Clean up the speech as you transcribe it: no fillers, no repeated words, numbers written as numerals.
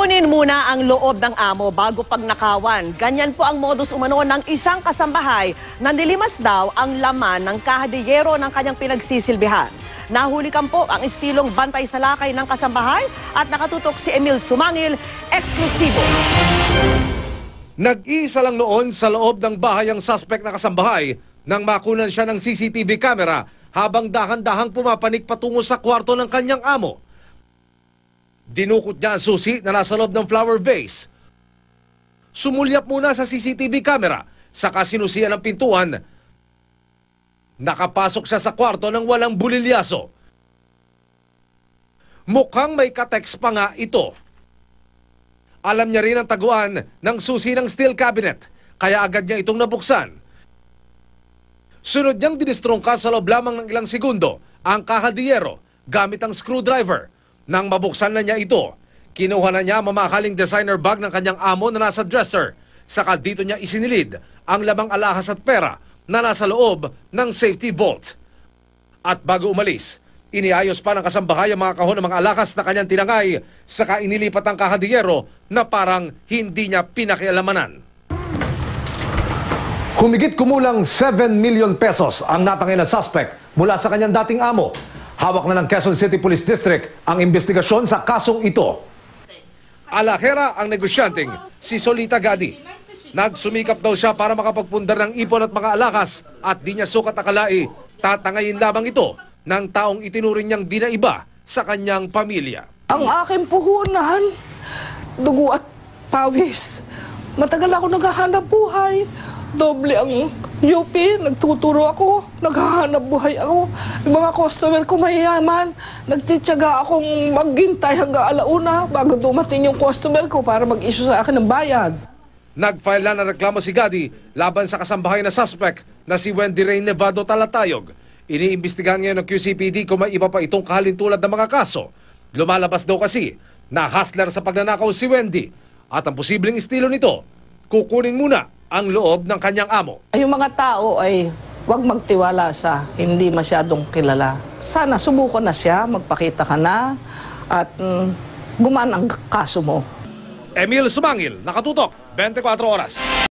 Kunin muna ang loob ng amo bago pagnakawan. Ganyan po ang modus umano ng isang kasambahay na nilimas daw ang laman ng kahadiyero ng kanyang pinagsisilbihan. Nahulikan po ang estilong bantay sa lakay ng kasambahay at nakatutok si Emil Sumangil, eksklusibo. Nag-iisa lang noon sa loob ng bahay ang suspect na kasambahay nang makunan siya ng CCTV camera habang dahan-dahang pumapanik patungo sa kwarto ng kanyang amo. Dinukot niya ang susi na nasa loob ng flower vase. Sumulyap muna sa CCTV camera, saka sinusian ng pintuan. Nakapasok siya sa kwarto ng walang bulilyaso. Mukhang may kateks pa nga ito. Alam niya rin ang taguan ng susi ng steel cabinet, kaya agad niya itong nabuksan. Sunod niyang dinistrongka sa loob lamang ng ilang segundo ang kahadiyero gamit ang screwdriver. Nang mabuksan na niya ito, kinuha na niya mamakaling designer bag ng kanyang amo na nasa dresser. Saka dito niya isinilid ang lamang alahas at pera na nasa loob ng safety vault. At bago umalis, iniayos pa ng kasambahay ang mga kahon ng mga alahas na kanyang tinangay, saka inilipat ang kahadiyero na parang hindi niya pinakialamanan. Humigit kumulang 7 million pesos ang natangay na suspect mula sa kanyang dating amo. Hawak na ng Quezon City Police District ang investigasyon sa kasong ito. Alahera ang negosyanteng si Solita Gadi. Nagsumikap daw siya para makapagpundar ng ipon at mga alahas at di niya sukat akalain tatangayin lamang ito ng taong itinuring niyang di na iba sa kanyang pamilya. Ang aking puhunan, dugo at pawis. Matagal ako naghahanap buhay. Doble ang UP, nagtuturo ako, naghahanap buhay ako. Yung mga customer ko mayayaman, nagtityaga akong maghintay hanggang alauna bago dumating yung customer ko para mag-issue sa akin ng bayad. Nag-file na ng reklamo si Gadi laban sa kasambahay na suspect na si Wendy Ray Nevado Talatayog. Iniimbestigahan ngayon ng QCPD kung may iba pa itong kahalintulad na mga kaso. Lumalabas daw kasi na hustler sa pagnanakaw si Wendy at ang posibleng estilo nito, kukunin muna ang loob ng kanyang amo. Yung mga tao ay huwag magtiwala sa hindi masyadong kilala. Sana subukan na siya, magpakita ka na at gumaan ang kaso mo. Emil Sumangil, nakatutok, 24 oras.